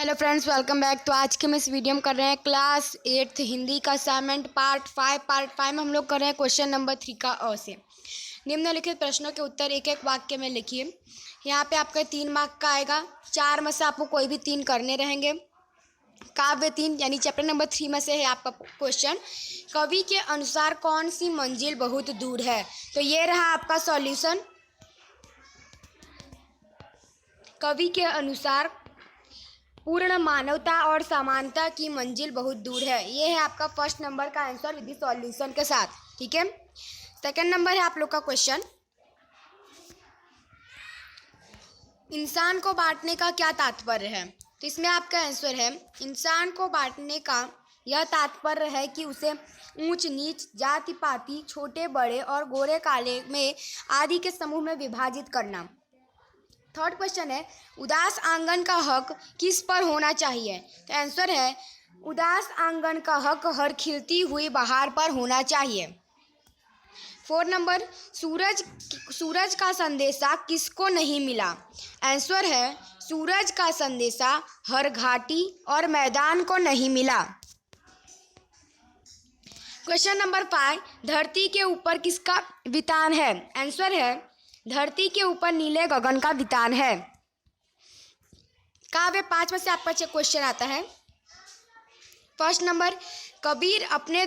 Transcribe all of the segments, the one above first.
Hello friends, welcome back. तो आज के हम इस वीडियो में कर रहे हैं क्लास 8th हिंदी का असाइनमेंट पार्ट 5 में हम लोग कर रहे हैं क्वेश्चन नंबर 3 का अ से। निम्नलिखित प्रश्नों के उत्तर एक एक वाक्य में लिखिए। यहाँ पे आपका 3 मार्क का आएगा। 4 में से आपको कोई भी 3 करने रहेंगे। काव्य 3 यानी चैप्टर नंबर 3 में से है आपका क्वेश्चन। कवि के अनुसार कौन सी मंजिल बहुत दूर है? तो ये रहा आपका सॉल्यूशन। कवि के अनुसार पूर्ण मानवता और समानता की मंजिल बहुत दूर है। ये है आपका फर्स्ट नंबर का आंसर विद सॉल्यूशन के साथ। ठीक है, सेकंड नंबर है आप लोग का क्वेश्चन। इंसान को बांटने का क्या तात्पर्य है? तो इसमें आपका आंसर है इंसान को बांटने का यह तात्पर्य है कि उसे ऊंच नीच, जाति पाति, छोटे बड़े और गोरे काले में आदि के समूह में विभाजित करना। थर्ड क्वेश्चन है उदास आंगन का हक किस पर होना चाहिए? तो आंसर है उदास आंगन का हक हर खिलती हुई बहार पर होना चाहिए। फोर्थ नंबर सूरज का संदेशा किसको नहीं मिला? आंसर है सूरज का संदेशा हर घाटी और मैदान को नहीं मिला। क्वेश्चन नंबर 5 धरती के ऊपर किसका वितान है? आंसर है धरती के ऊपर नीले गगन का वितान है। काव्य 5 में से आपका क्वेश्चन आता है। फर्स्ट नंबर कबीर अपने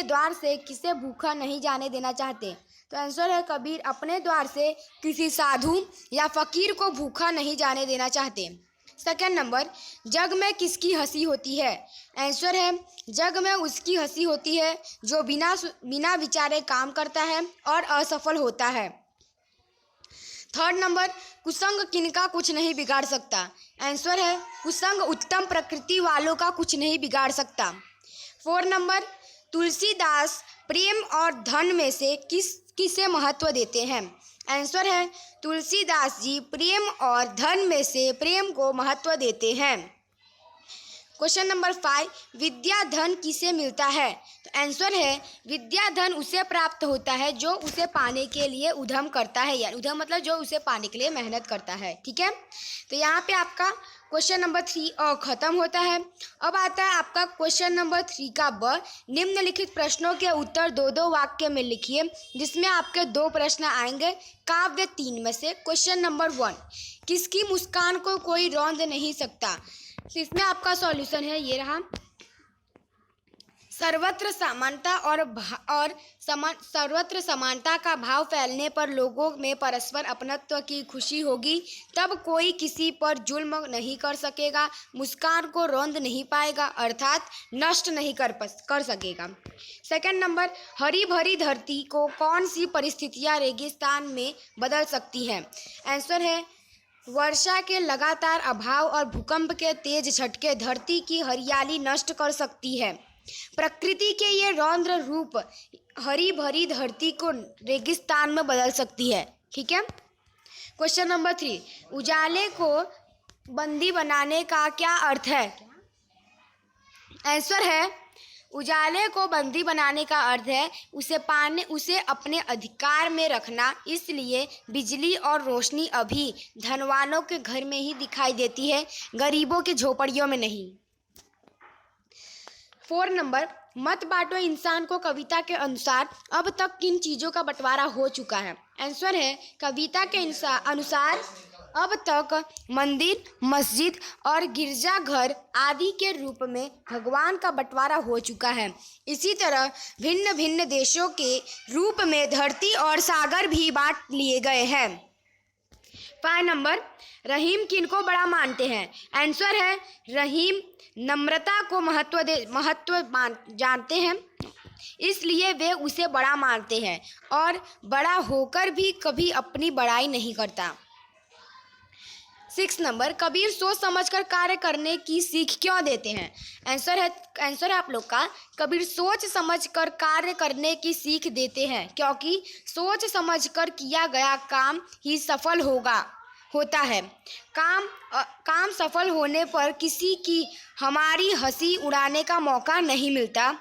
द्वार से किसे भूखा नहीं जाने देना चाहते? तो आंसर है कबीर अपने द्वार से किसी साधु या फकीर को भूखा नहीं जाने देना चाहते। सेकंड नंबर जग में किसकी हंसी होती है? आंसर है जग में उसकी हंसी होती है जो बिना विचारे काम करता है और असफल होता है। थर्ड नंबर कुसंग किनका कुछ नहीं बिगाड़ सकता? आंसर है कुसंग उत्तम प्रकृति वालों का कुछ नहीं बिगाड़ सकता। फोर्थ नंबर तुलसीदास प्रेम और धन में से किसे महत्व देते हैं? आंसर है तुलसीदास जी प्रेम और धन में से प्रेम को महत्व देते हैं। क्वेश्चन नंबर 5 विद्या धन किसे मिलता है? तो आंसर है विद्या धन उसे प्राप्त होता है जो उसे पाने के लिए उद्यम करता है, यानी उद्यम मतलब जो उसे पाने के लिए मेहनत करता है। ठीक है, तो यहाँ पे आपका क्वेश्चन नंबर 3 खत्म होता है। अब आता है आपका क्वेश्चन नंबर 3 का ब। निम्नलिखित प्रश्नों के उत्तर दो वाक्य में लिखिए, जिसमें आपके 2 प्रश्न आएंगे काव्य 3 में से। क्वेश्चन नंबर 1 किसकी मुस्कान को कोई रौंद नहीं सकता? तो इसमें आपका सॉल्यूशन है ये रहा। सर्वत्र समानता का भाव फैलने पर लोगों में परस्पर अपनत्व की खुशी होगी, तब कोई किसी पर जुल्म नहीं कर सकेगा, मुस्कान को रौंद नहीं पाएगा अर्थात नष्ट नहीं कर सकेगा। सेकंड नंबर हरी भरी धरती को कौन सी परिस्थितियां रेगिस्तान में बदल सकती हैं? आंसर है वर्षा के लगातार अभाव और भूकंप के तेज झटके धरती की हरियाली नष्ट कर सकती है। प्रकृति के ये रौद्र रूप हरी भरी धरती को रेगिस्तान में बदल सकती है। ठीक है, क्वेश्चन नंबर 3 उजाले को बंदी बनाने का क्या अर्थ है? आंसर है उजाले को बंदी बनाने का अर्थ है उसे अपने अधिकार में रखना। इसलिए बिजली और रोशनी अभी धनवानों के घर में ही दिखाई देती है, गरीबों के झोपड़ियों में नहीं। 4 नंबर मत बांटो इंसान को कविता के अनुसार अब तक किन चीज़ों का बंटवारा हो चुका है? आंसर है कविता के अनुसार अब तक मंदिर, मस्जिद और गिरजाघर आदि के रूप में भगवान का बंटवारा हो चुका है। इसी तरह भिन्न भिन्न देशों के रूप में धरती और सागर भी बांट लिए गए हैं। 5 नंबर रहीम किनको बड़ा मानते हैं? आंसर है रहीम नम्रता को महत्व जानते हैं, इसलिए वे उसे बड़ा मानते हैं और बड़ा होकर भी कभी अपनी बड़ाई नहीं करता। 6 नंबर कबीर सोच समझकर कार्य करने की सीख क्यों देते हैं? आंसर है आप लोग का कबीर सोच समझकर कार्य करने की सीख देते हैं क्योंकि सोच समझकर किया गया काम ही सफल होता है। काम सफल होने पर किसी की हमारी हंसी उड़ाने का मौका नहीं मिलता।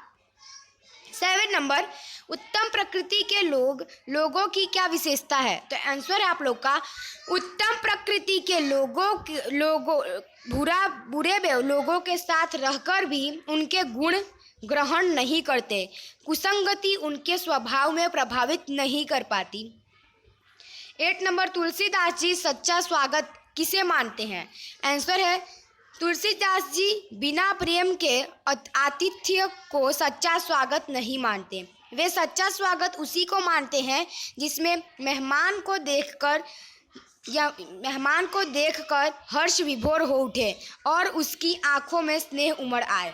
7 नंबर उत्तम प्रकृति के लोगों की क्या विशेषता है? तो आंसर है आप लोग का उत्तम प्रकृति के लोगों बुरे लोगों के साथ रहकर भी उनके गुण ग्रहण नहीं करते। कुसंगति उनके स्वभाव में प्रभावित नहीं कर पाती। 8 नंबर, तुलसीदास जी सच्चा स्वागत किसे मानते हैं? आंसर है तुलसीदास जी बिना प्रेम के आतिथ्य को सच्चा स्वागत नहीं मानते। वे सच्चा स्वागत उसी को मानते हैं जिसमें मेहमान को देखकर हर्ष विभोर हो उठे और उसकी आंखों में स्नेह उमड़ आए।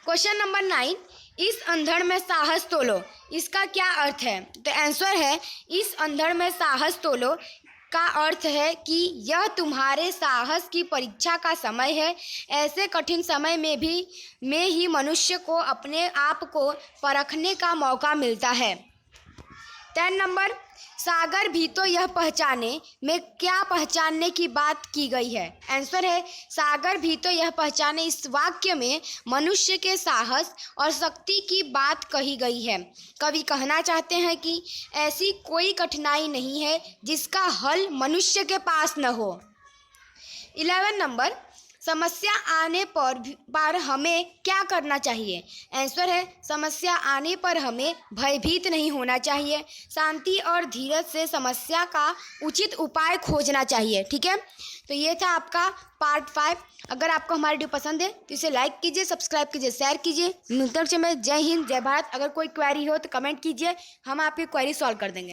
क्वेश्चन नंबर 9, इस अंधड़ में साहस तोलो, इसका क्या अर्थ है? तो आंसर है इस अंधड़ में साहस तोलो का अर्थ है कि यह तुम्हारे साहस की परीक्षा का समय है। ऐसे कठिन समय में ही मनुष्य को अपने आप को परखने का मौका मिलता है। 10 नंबर, सागर भी तो यह पहचाने में क्या पहचानने की बात की गई है? आंसर है सागर भी तो यह पहचाने, इस वाक्य में मनुष्य के साहस और शक्ति की बात कही गई है। कवि कहना चाहते हैं कि ऐसी कोई कठिनाई नहीं है जिसका हल मनुष्य के पास न हो। 11 नंबर, समस्या आने पर हमें क्या करना चाहिए? आंसर है समस्या आने पर हमें भयभीत नहीं होना चाहिए। शांति और धीरज से समस्या का उचित उपाय खोजना चाहिए। ठीक है, तो ये था आपका पार्ट 5। अगर आपको हमारी वीडियो पसंद है तो इसे लाइक कीजिए, सब्सक्राइब कीजिए, शेयर कीजिए। मिलते हैं। जय हिंद, जय भारत। अगर कोई क्वेरी हो तो कमेंट कीजिए, हम आपकी क्वेरी सॉल्व कर देंगे।